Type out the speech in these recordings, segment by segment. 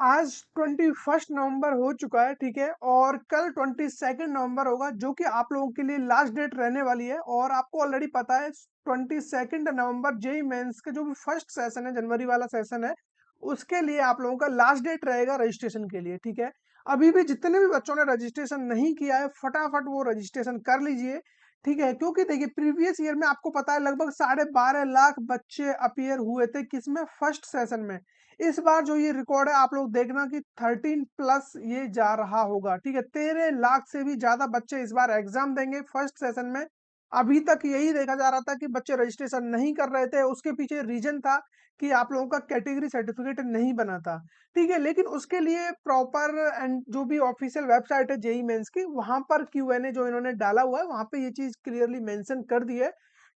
आज 21 नवंबर हो चुका है, ठीक है? और कल 22 नवंबर होगा, जो कि आप लोगों के लिए लास्ट डेट रहने वाली है। और आपको ऑलरेडी पता है 22 नवंबर जेईई मेंस का जो भी फर्स्ट सेशन है, जनवरी वाला सेशन है, उसके लिए आप लोगों का लास्ट डेट रहेगा रजिस्ट्रेशन के लिए, ठीक है? अभी भी जितने भी बच्चों ने रजिस्ट्रेशन नहीं किया है, फटाफट वो रजिस्ट्रेशन कर लीजिए, ठीक है? क्योंकि देखिए प्रीवियस ईयर में आपको पता है लगभग 12.5 लाख बच्चे अपीयर हुए थे, किसमें? फर्स्ट सेशन में। इस बार जो ये रिकॉर्ड है आप लोग देखना कि 13 प्लस ये जा रहा होगा, ठीक है? 13 लाख से भी ज्यादा बच्चे इस बार एग्जाम देंगे फर्स्ट सेशन में। अभी तक यही देखा जा रहा था कि बच्चे रजिस्ट्रेशन नहीं कर रहे थे, उसके पीछे रीजन था कि आप लोगों का कैटेगरी सर्टिफिकेट नहीं बना था, ठीक है? लेकिन उसके लिए प्रॉपर एंड जो भी ऑफिशियल वेबसाइट है जेई मेंस की, वहां पर क्यूएनए जो इन्होंने डाला हुआ है, वहां पे ये चीज क्लियरली मेंशन कर दी है,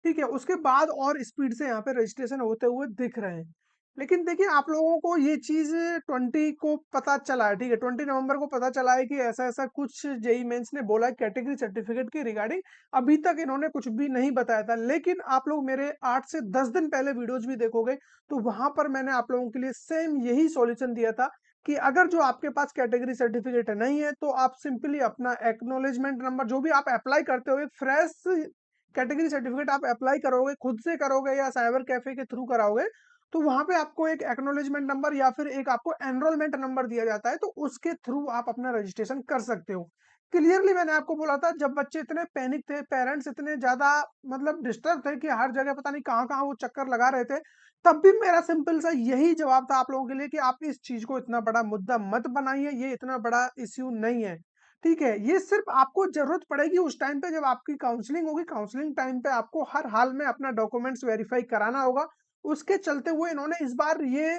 ठीक है? उसके बाद और स्पीड से यहाँ पे रजिस्ट्रेशन होते हुए दिख रहे हैं। लेकिन देखिए आप लोगों को ये चीज 20 को पता चला है, ठीक है? 20 नवंबर को पता चला है कि ऐसा ऐसा कुछ जेई मेंस ने बोला है कैटेगरी सर्टिफिकेट की रिगार्डिंग। अभी तक इन्होंने कुछ भी नहीं बताया था, लेकिन आप लोग मेरे 8 से 10 दिन पहले वीडियोज भी देखोगे तो वहां पर मैंने आप लोगों के लिए सेम यही सॉल्यूशन दिया था कि अगर जो आपके पास कैटेगरी सर्टिफिकेट नहीं है तो आप सिंपली अपना एक्नोलेजमेंट नंबर, जो भी आप अप्लाई करते हो, एक फ्रेश कैटेगरी सर्टिफिकेट आप अप्लाई करोगे, खुद से करोगे या साइबर कैफे के थ्रू कराओगे, तो वहां पे आपको एक एक्नोलेजमेंट नंबर या फिर एक आपको एनरोलमेंट नंबर दिया जाता है, तो उसके थ्रू आप अपना रजिस्ट्रेशन कर सकते हो। क्लियरली मैंने आपको बोला था, जब बच्चे इतने पैनिक थे, पेरेंट्स इतने ज्यादा मतलब डिस्टर्ब थे कि हर जगह पता नहीं कहाँ कहाँ वो चक्कर लगा रहे थे, तब भी मेरा सिंपल सा यही जवाब था आप लोगों के लिए कि आप इस चीज को इतना बड़ा मुद्दा मत बनाइए, ये इतना बड़ा इश्यू नहीं है, ठीक है? ये सिर्फ आपको जरूरत पड़ेगी उस टाइम पे जब आपकी काउंसलिंग होगी, काउंसलिंग टाइम पे आपको हर हाल में अपना डॉक्यूमेंट्स वेरीफाई कराना होगा। उसके चलते हुए इन्होंने इस बार ये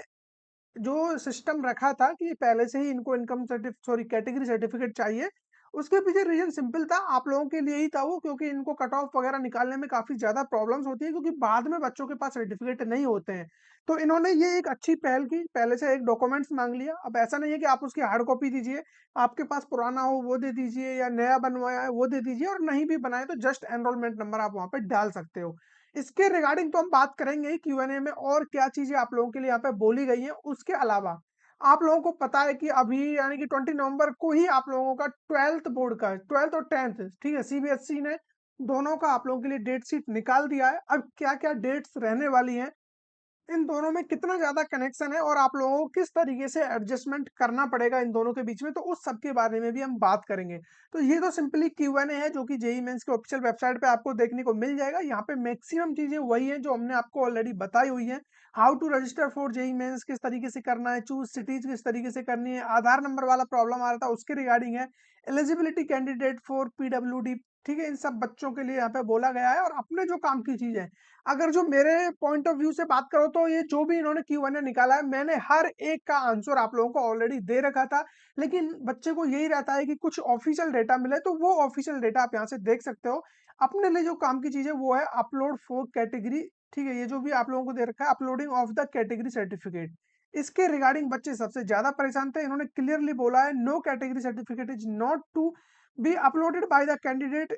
जो सिस्टम रखा था कि पहले से ही इनको इनकम सर्टिफ सॉरी कैटेगरी सर्टिफिकेट चाहिए, उसके पीछे रीजन सिंपल था, आप लोगों के लिए ही था वो, क्योंकि इनको कट ऑफ वगैरह निकालने में काफी ज्यादा प्रॉब्लम्स होती है, क्योंकि बाद में बच्चों के पास सर्टिफिकेट नहीं होते हैं। तो इन्होंने ये एक अच्छी पहल की, पहले से एक डॉक्यूमेंट्स मांग लिया। अब ऐसा नहीं है कि आप उसकी हार्ड कॉपी दीजिए, आपके पास पुराना हो वो दे दीजिए या नया बनवाया है वो दे दीजिए, और नहीं भी बनाए तो जस्ट एनरोलमेंट नंबर आप वहां पे डाल सकते हो। इसके रिगार्डिंग तो हम बात करेंगे ही क्यूएनए में, और क्या चीजें आप लोगों के लिए यहाँ पे बोली गई हैं। उसके अलावा आप लोगों को पता है कि अभी यानी कि 20 नवंबर को ही आप लोगों का 12th बोर्ड का, 12th और 10th, ठीक है, सीबीएसई ने दोनों का आप लोगों के लिए डेट शीट निकाल दिया है। अब क्या क्या डेट्स रहने वाली हैं, इन दोनों में कितना ज्यादा कनेक्शन है, और आप लोगों को किस तरीके से एडजस्टमेंट करना पड़ेगा इन दोनों के बीच में, तो उस सब के बारे में भी हम बात करेंगे। तो ये तो सिंपली क्यूएनए है, जो कि जेई मेंस के ऑफिशियल वेबसाइट पे आपको देखने को मिल जाएगा। यहाँ पे मैक्सिमम चीजें वही है जो हमने आपको ऑलरेडी बताई हुई है। How to register for JEE Mains किस तरीके से करना है, चूज सिटीज किस तरीके से करनी है, आधार नंबर वाला प्रॉब्लम आ रहा था उसके रिगार्डिंग है, एलिजिबिलिटी कैंडिडेट फॉर पीडब्ल्यूडी, ठीक है, इन सब बच्चों के लिए यहाँ पे बोला गया है। और अपने जो काम की चीज है, अगर जो मेरे पॉइंट ऑफ व्यू से बात करो तो ये जो भी इन्होंने क्यूएनए निकाला है, मैंने हर एक का आंसर आप लोगों को ऑलरेडी दे रखा था। लेकिन बच्चे को यही रहता है कि कुछ ऑफिशियल डेटा मिले, तो वो ऑफिशियल डेटा आप यहाँ से देख सकते हो। अपने लिए जो काम की चीज है वो है अपलोड फॉर कैटेगरी, ठीक है? ये जो भी आप लोगों को दे रखा है, uploading of the category certificate, इसके रिगार्डिंग बच्चे सबसे ज्यादा परेशान थे। इन्होंने क्लियरली बोला है, no category certificate is not to be uploaded by the candidate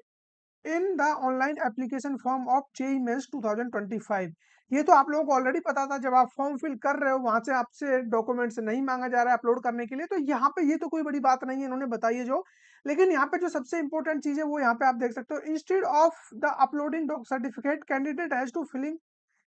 in the online application form of JEE Mains 2025। ये तो आप लोगों को ऑलरेडी पता था, जब आप फॉर्म फिल कर रहे हो वहां से आपसे डॉक्यूमेंट्स नहीं मांगा जा रहा है अपलोड करने के लिए, तो यहाँ पे ये तो कोई बड़ी बात नहीं है, इन्होंने बताई है जो। लेकिन यहाँ पे जो सबसे इंपॉर्टेंट चीज है वो यहाँ पे आप देख सकते हो, instead of the uploading certificate candidate has to filling,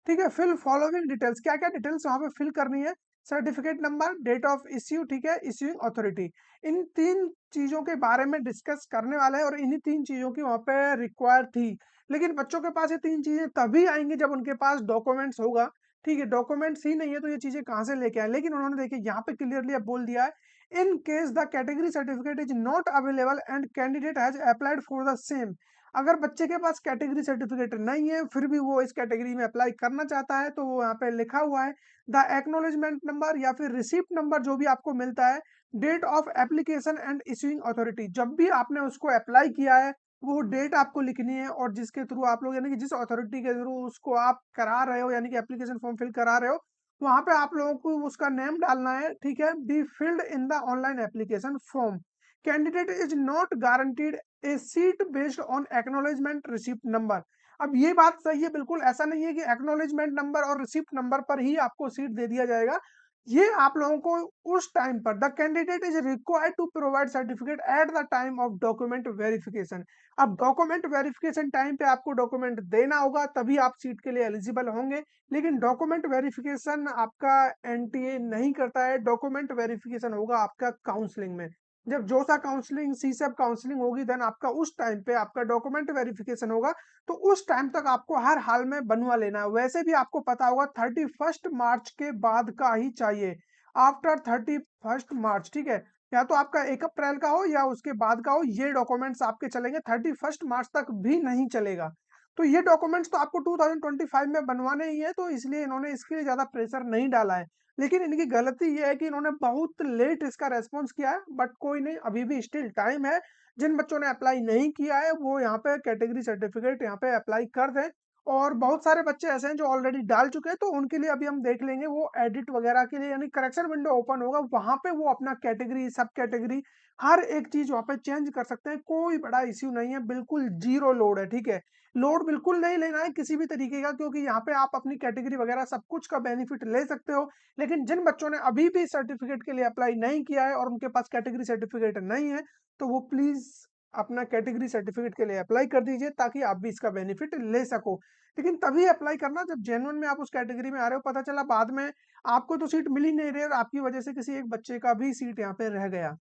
ठीक है, फिल फॉलोइंग डिटेल्स, क्या क्या डिटेल्स वहां पे फिल करनी है? Certificate number, date of issue, ठीक है, इश्यूइंग अथॉरिटी, इन तीन चीजों के बारे में डिस्कस करने वाले हैं, और इन्हीं तीन चीजों की वहां पे रिक्वायर थी। लेकिन बच्चों के पास ये तीन चीजें तभी आएंगी जब उनके पास डॉक्यूमेंट्स होगा, ठीक है? डॉक्यूमेंट्स ही नहीं है तो ये चीजें कहाँ से लेके आए? लेकिन उन्होंने देखिए यहाँ पे क्लियरली अब बोल दिया है, in case the category certificate is not available and candidate has applied for the same, अगर बच्चे के पास कैटेगरी सर्टिफिकेट नहीं है फिर भी वो इस कैटेगरी में अप्लाई करना चाहता है, तो वो यहाँ पे लिखा हुआ है, द एक्नोलेजमेंट नंबर या फिर रिसिप्ट नंबर जो भी आपको मिलता है, date of application and issuing authority, जब भी आपने उसको अप्लाई किया है वो डेट आपको लिखनी है, और जिसके थ्रू आप लोग यानी कि जिस अथॉरिटी के थ्रू उसको आप करा रहे हो, यानी कि एप्लीकेशन फॉर्म फिल करा रहे हो, वहां पे आप लोगों को उसका नेम डालना है, ठीक है? Be filled in the online application form, candidate is not guaranteed A seat based on acknowledgement receipt number. अब ये बात सही है, बिल्कुल ऐसा नहीं है कि एक्नोलेजमेंट नंबर और रिसिप्ट नंबर पर ही आपको सीट दे दिया जाएगा। ये आप लोगों को उस टाइम पर the candidate is required to provide certificate at the time of document verification. अब डॉक्यूमेंट वेरिफिकेशन टाइम पे आपको डॉक्यूमेंट देना होगा, तभी आप सीट के लिए एलिजिबल होंगे। लेकिन डॉक्यूमेंट वेरिफिकेशन आपका एनटीए नहीं करता है, डॉक्यूमेंट वेरिफिकेशन होगा आपका काउंसलिंग में। जब जोसा काउंसलिंग सीसेप काउंसलिंग होगी, देन आपका उस टाइम पे आपका डॉक्यूमेंट वेरिफिकेशन होगा। तो उस टाइम तक आपको हर हाल में बनवा लेना है। वैसे भी आपको पता होगा 31 मार्च के बाद का ही चाहिए, आफ्टर 31 मार्च, ठीक है। या तो आपका 1 अप्रैल का हो या उसके बाद का हो, ये डॉक्यूमेंट्स आपके चलेंगे, 31 मार्च तक भी नहीं चलेगा। तो ये डॉक्यूमेंट्स तो आपको 2025 में बनवाने ही है, तो इसलिए इन्होंने इसके लिए ज्यादा प्रेशर नहीं डाला है। लेकिन इनकी गलती ये है कि इन्होंने बहुत लेट इसका रेस्पॉन्स किया है, बट कोई नहीं, अभी भी स्टिल टाइम है। जिन बच्चों ने अप्लाई नहीं किया है वो यहाँ पे कैटेगरी सर्टिफिकेट यहाँ पे अप्लाई कर दें। और बहुत सारे बच्चे ऐसे हैं जो ऑलरेडी डाल चुके हैं, तो उनके लिए अभी हम देख लेंगे, वो एडिट वगैरह के लिए यानी करेक्शन विंडो ओपन होगा, वहां पे वो अपना कैटेगरी सब कैटेगरी हर एक चीज वहां पे चेंज कर सकते हैं। कोई बड़ा इश्यू नहीं है, बिल्कुल जीरो लोड है, ठीक है। लोड बिल्कुल नहीं लेना है किसी भी तरीके का, क्योंकि यहाँ पे आप अपनी कैटेगरी वगैरह सब कुछ का बेनिफिट ले सकते हो। लेकिन जिन बच्चों ने अभी भी सर्टिफिकेट के लिए अप्लाई नहीं किया है और उनके पास कैटेगरी सर्टिफिकेट नहीं है, तो वो प्लीज अपना कैटेगरी सर्टिफिकेट के लिए अप्लाई कर दीजिए, ताकि आप भी इसका बेनिफिट ले सको। लेकिन तभी अप्लाई करना जब जेन्युइन में आप उस कैटेगरी में आ रहे हो। पता चला बाद में आपको तो सीट मिल ही नहीं रही और आपकी वजह से किसी एक बच्चे का भी सीट यहाँ पे रह गया,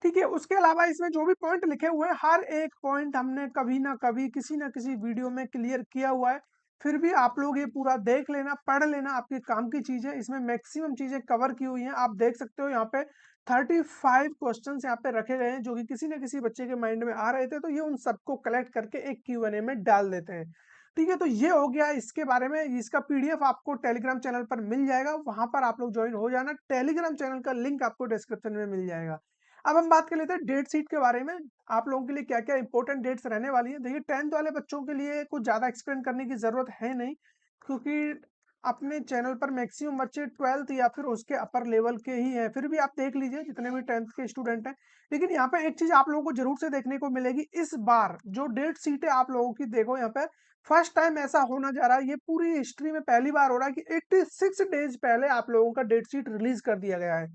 ठीक है। उसके अलावा इसमें जो भी पॉइंट लिखे हुए हैं, हर एक पॉइंट हमने कभी ना कभी किसी ना किसी वीडियो में क्लियर किया हुआ है। फिर भी आप लोग ये पूरा देख लेना, पढ़ लेना, आपके काम की चीजें इसमें मैक्सिमम चीजें कवर की हुई हैं। आप देख सकते हो यहाँ पे 35 क्वेश्चन यहाँ पे रखे गए हैं, जो कि किसी ना किसी बच्चे के माइंड में आ रहे थे, तो ये उन सबको कलेक्ट करके एक Q&A में डाल देते हैं, ठीक है। तो ये हो गया इसके बारे में। इसका पीडीएफ आपको टेलीग्राम चैनल पर मिल जाएगा, वहां पर आप लोग ज्वाइन हो जाना। टेलीग्राम चैनल का लिंक आपको डिस्क्रिप्शन में मिल जाएगा। अब हम बात कर लेते हैं डेट शीट के बारे में, आप लोगों के लिए क्या क्या इंपॉर्टेंट डेट्स रहने वाली है। देखिए 10th वाले बच्चों के लिए कुछ ज्यादा एक्सप्लेन करने की जरूरत है नहीं, क्योंकि अपने चैनल पर मैक्सिमम बच्चे 12th या फिर उसके अपर लेवल के ही हैं। फिर भी आप देख लीजिए जितने भी 10th के स्टूडेंट हैं। लेकिन यहाँ पे एक चीज आप लोगों को जरूर से देखने को मिलेगी, इस बार जो डेट शीट है आप लोगों की, देखो यहाँ पे फर्स्ट टाइम ऐसा होना जा रहा है, ये पूरी हिस्ट्री में पहली बार हो रहा है कि 86 डेज पहले आप लोगों का डेट शीट रिलीज कर दिया गया है,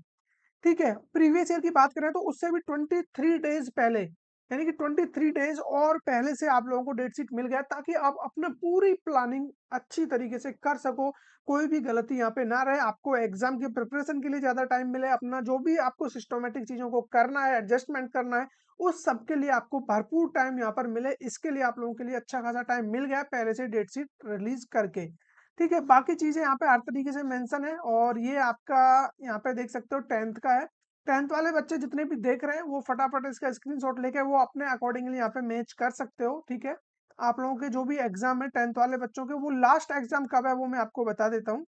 ठीक है। प्रीवियस ईयर की बात करें तो उससे भी 23 डेज पहले, यानी कि 23 डेज और पहले से आप लोगों को डेट शीट मिल गया, ताकि आप अपना पूरी प्लानिंग अच्छी तरीके से कर सको, कोई भी गलती यहाँ पे ना रहे, आपको एग्जाम की प्रिपरेशन के लिए ज्यादा टाइम मिले, अपना जो भी आपको सिस्टमेटिक चीजों को करना है, एडजस्टमेंट करना है, उस सब के लिए आपको भरपूर टाइम यहाँ पर मिले। इसके लिए आप लोगों के लिए अच्छा खासा टाइम मिल गया है पहले से डेट शीट रिलीज करके, ठीक है। बाकी चीजें यहाँ पे हर तरीके से मेंशन है। और ये आपका यहाँ पे देख सकते हो 10th का है। 10th वाले बच्चे जितने भी देख रहे हैं वो फटाफट इसका स्क्रीनशॉट लेके वो अपने अकॉर्डिंगली यहाँ पे मैच कर सकते हो, ठीक है। आप लोगों के जो भी एग्जाम है 10th वाले बच्चों के, वो लास्ट एग्जाम कब है वो मैं आपको बता देता हूँ।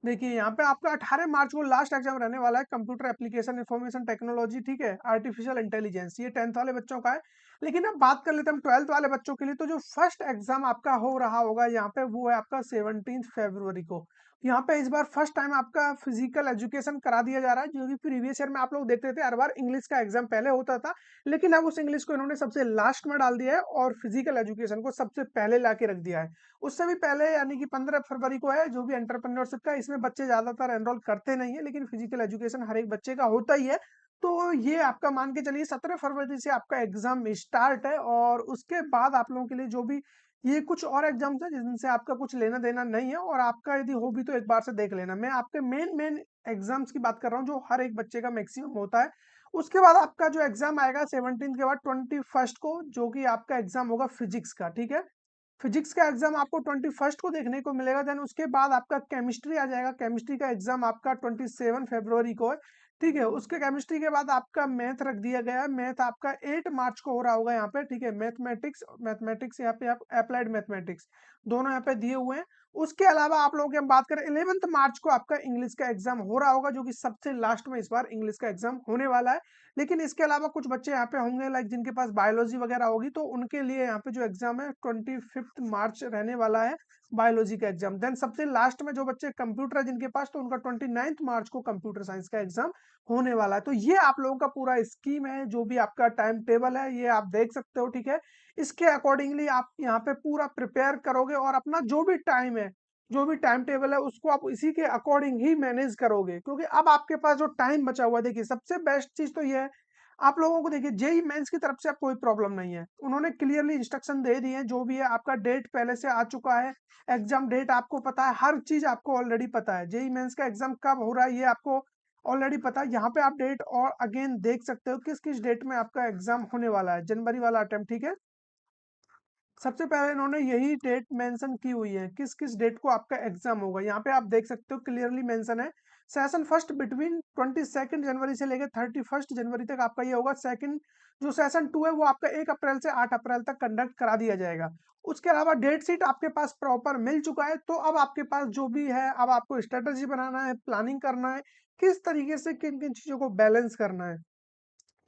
देखिए यहाँ पे आपका 18 मार्च को लास्ट एग्जाम रहने वाला है, कंप्यूटर एप्लीकेशन इंफॉर्मेशन टेक्नोलॉजी, ठीक है, आर्टिफिशियल इंटेलिजेंस, ये 10th वाले बच्चों का है। लेकिन अब बात कर लेते हैं हम 12th वाले बच्चों के लिए। तो जो फर्स्ट एग्जाम आपका हो रहा होगा यहाँ पे, वो है आपका 17 फरवरी को। यहाँ पे इस बार फर्स्ट टाइम आपका फिजिकल एजुकेशन करा दिया जा रहा है, जो कि प्रीवियस ईयर में आप लोग देखते थे हर बार इंग्लिश का एग्जाम पहले होता था। लेकिन अब उस इंग्लिश को इन्होंने सबसे लास्ट में डाल दिया है और फिजिकल एजुकेशन को सबसे पहले ला के रख दिया है। उससे भी पहले यानी कि 15 फरवरी को है जो भी एंटरप्रेन्योरशिप का, इसमें बच्चे ज्यादातर एनरोल करते नहीं है, लेकिन फिजिकल एजुकेशन हर एक बच्चे का होता ही है। तो ये आपका मान के चलिए 17 फरवरी से आपका एग्जाम स्टार्ट है। और उसके बाद आप लोगों के लिए जो भी ये कुछ और एग्जाम्स है जिनसे आपका कुछ लेना देना नहीं है, और आपका यदि हो भी तो एक बार से देख लेना। मैं आपके मेन मेन एग्जाम्स की बात कर रहा हूँ जो हर एक बच्चे का मैक्सिमम होता है। उसके बाद आपका जो एग्जाम आएगा 17 के बाद 21 को, जो कि आपका एग्जाम होगा फिजिक्स का, ठीक है। फिजिक्स का एग्जाम आपको 21 को देखने को मिलेगा। देन उसके बाद आपका केमिस्ट्री आ जाएगा, केमिस्ट्री का एग्जाम आपका 27 फरवरी को है, ठीक है। उसके केमिस्ट्री के बाद आपका मैथ रख दिया गया है, मैथ आपका 8 मार्च को हो रहा होगा यहाँ पे, ठीक है। मैथमेटिक्स मैथमेटिक्स यहाँ पे आप अप्लाइड मैथमेटिक्स दोनों यहाँ पे दिए हुए हैं। उसके अलावा आप लोगों की हम बात करें 11 मार्च को आपका इंग्लिश का एग्जाम हो रहा होगा, जो कि सबसे लास्ट में इस बार इंग्लिश का एग्जाम होने वाला है। लेकिन इसके अलावा कुछ बच्चे यहाँ पे होंगे लाइक जिनके पास बायोलॉजी वगैरह होगी, तो उनके लिए यहाँ पे जो एग्जाम है 25 मार्च रहने वाला है, बायोलॉजी का एग्जाम। देन सबसे लास्ट में जो बच्चे कंप्यूटर है जिनके पास, तो उनका 29 मार्च को कंप्यूटर साइंस का एग्जाम होने वाला है। तो ये आप लोगों का पूरा स्कीम है, जो भी आपका टाइम टेबल है ये आप देख सकते हो, ठीक है। इसके अकॉर्डिंगली आप यहाँ पे पूरा प्रिपेयर करोगे और अपना जो भी टाइम है जो भी टाइम टेबल है उसको आप इसी के अकॉर्डिंग ही मैनेज करोगे, क्योंकि अब आपके पास जो टाइम बचा हुआ है, देखिए सबसे बेस्ट चीज तो ये है, आप लोगों को देखिए जेई मेंस की तरफ से अब कोई प्रॉब्लम नहीं है, उन्होंने क्लियरली इंस्ट्रक्शन दे दिए हैं, जो भी है आपका डेट पहले से आ चुका है, एग्जाम डेट आपको पता है, हर चीज आपको ऑलरेडी पता है, जेई मेंस का एग्जाम कब हो रहा है ये आपको ऑलरेडी पता है। यहाँ पे आप डेट और अगेन देख सकते हो किस किस डेट में आपका एग्जाम होने वाला है, जनवरी वाला अटेम्प्ट, ठीक है। सबसे पहले इन्होंने यही डेट मेंशन की हुई है, किस किस डेट को आपका एग्जाम होगा, यहाँ पे आप देख सकते हो क्लियरली मेंशन है, सेशन फर्स्ट बिटवीन 22 जनवरी से लेकर 31 जनवरी तक आपका ये होगा। सेकंड जो सेशन 2 है वो आपका 1 अप्रैल से 8 अप्रैल तक कंडक्ट करा दिया जाएगा। उसके अलावा डेट शीट आपके पास प्रॉपर मिल चुका है, तो अब आपके पास जो भी है, अब आपको स्ट्रेटेजी बनाना है, प्लानिंग करना है, किस तरीके से किन किन चीजों को बैलेंस करना है,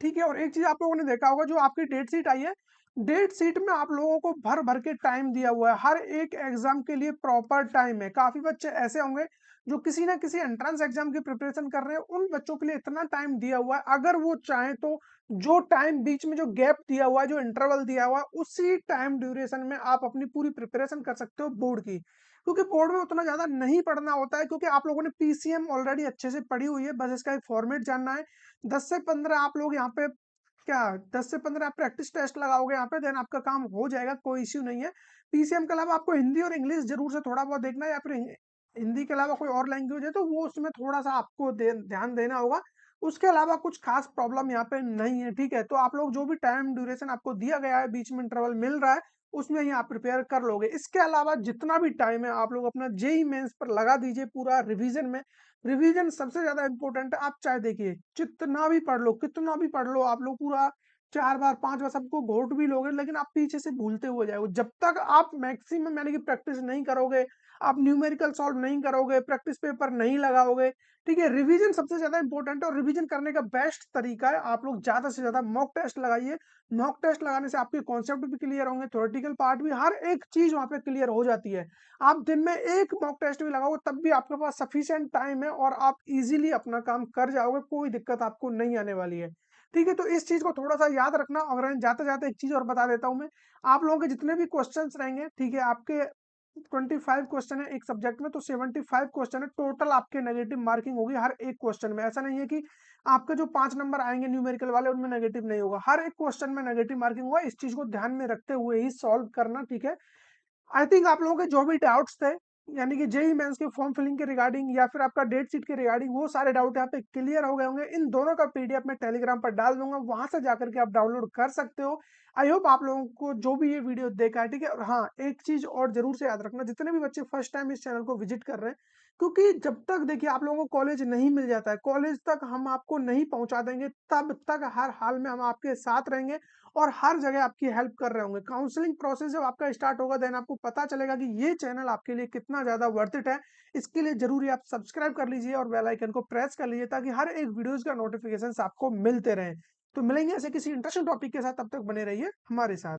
ठीक है। और एक चीज आप लोगों ने देखा होगा, जो आपकी डेट शीट आई है, डेट शीट में आप लोगों को भर भर के टाइम दिया हुआ है, हर एक एग्जाम के लिए प्रॉपर टाइम है। काफी बच्चे ऐसे होंगे जो किसी ना किसी एंट्रेंस एग्जाम की प्रिपरेशन कर रहे हैं, उन बच्चों के लिए इतना टाइम दिया हुआ है, अगर वो चाहें तो जो टाइम बीच में जो गैप दिया हुआ है, जो इंटरवल दिया हुआ है, उसी टाइम ड्यूरेशन में आप अपनी पूरी प्रिपरेशन कर सकते हो बोर्ड की, क्योंकि बोर्ड में उतना ज्यादा नहीं पढ़ना होता है, क्योंकि आप लोगों ने पीसीएम ऑलरेडी अच्छे से पढ़ी हुई है, बस इसका एक फॉर्मेट जानना है। 10 से 15 आप लोग यहाँ पे क्या 10 से 15 आप प्रैक्टिस टेस्ट लगाओगे यहाँ पे, देन आपका काम हो जाएगा, कोई इश्यू नहीं है। पीसीएम के अलावा आपको हिंदी और इंग्लिश जरूर से थोड़ा बहुत देखना है, या फिर हिंदी के अलावा कोई और लैंग्वेज है तो वो उसमें थोड़ा सा आपको ध्यान देना होगा। उसके अलावा कुछ खास प्रॉब्लम यहाँ पे नहीं है, ठीक है। तो आप लोग जो भी टाइम ड्यूरेशन आपको दिया गया है, बीच में इंटरवल मिल रहा है, उसमें ही आप प्रिपेयर कर लोगे। इसके अलावा जितना भी टाइम है आप लोग अपना जेई मेंस पर लगा दीजिए पूरा रिवीजन में। रिवीजन सबसे ज्यादा इंपॉर्टेंट है। आप चाहे देखिए जितना भी पढ़ लो, कितना भी पढ़ लो, आप लोग पूरा 4 बार 5 बार सबको घोट भी लोगे, लेकिन आप पीछे से भूलते हुए जाओगे जब तक आप मैक्सिमम यानी कि प्रैक्टिस नहीं करोगे, आप न्यूमेरिकल सॉल्व नहीं करोगे, प्रैक्टिस पेपर नहीं लगाओगे, ठीक है। रिवीजन सबसे ज्यादा इंपॉर्टेंट है, और रिवीजन करने का बेस्ट तरीका है आप लोग ज्यादा से ज्यादा मॉक टेस्ट लगाइए। मॉक टेस्ट लगाने से आपके कॉन्सेप्ट भी क्लियर होंगे, थ्योरेटिकल पार्ट भी, हर एक चीज वहां पे क्लियर हो जाती है। आप दिन में एक मॉक टेस्ट भी लगाओगे तब भी आपके पास सफिशिएंट टाइम है, और आप इजीली अपना काम कर जाओगे, कोई दिक्कत आपको नहीं आने वाली है, ठीक है। तो इस चीज को थोड़ा सा याद रखना। अगर जाते जाते एक चीज और बता देता हूं मैं, आप लोगों के जितने भी क्वेश्चंस रहेंगे, ठीक है, आपके 25 क्वेश्चन है एक सब्जेक्ट में, तो 75 क्वेश्चन है टोटल, आपके नेगेटिव मार्किंग होगी हर एक क्वेश्चन में। ऐसा नहीं है कि आपके जो 5 नंबर आएंगे न्यूमेरिकल वाले उनमें नेगेटिव नहीं होगा, हर एक क्वेश्चन में नेगेटिव मार्किंग होगा। इस चीज को ध्यान में रखते हुए ही सॉल्व करना, ठीक है। आई थिंक आप लोगों के जो भी डाउट्स थे, यानी कि जेई मेंस के फॉर्म फिलिंग के रिगार्डिंग या फिर आपका डेट शीट के रिगार्डिंग, वो सारे डाउट यहाँ पे क्लियर हो गए होंगे। इन दोनों का पीडीएफ मैं टेलीग्राम पर डाल दूंगा, वहां से जाकर के आप डाउनलोड कर सकते हो। आई होप आप लोगों को जो भी ये वीडियो देखा है, ठीक है। और हाँ, एक चीज और जरूर से याद रखना, जितने भी बच्चे फर्स्ट टाइम इस चैनल को विजिट कर रहे हैं, क्योंकि जब तक देखिए आप लोगों को कॉलेज नहीं मिल जाता है, कॉलेज तक हम आपको नहीं पहुंचा देंगे, तब तक हर हाल में हम आपके साथ रहेंगे और हर जगह आपकी हेल्प कर रहे होंगे। काउंसलिंग प्रोसेस जब आपका स्टार्ट होगा, देन आपको पता चलेगा कि ये चैनल आपके लिए कितना ज्यादा वर्थ इट है। इसके लिए जरूरी आप सब्सक्राइब कर लीजिए और बेल आइकन को प्रेस कर लीजिए, ताकि हर एक वीडियोस का नोटिफिकेशन आपको मिलते रहे। तो मिलेंगे ऐसे किसी इंटरेस्टिंग टॉपिक के साथ, तब तक बने रहिए हमारे साथ।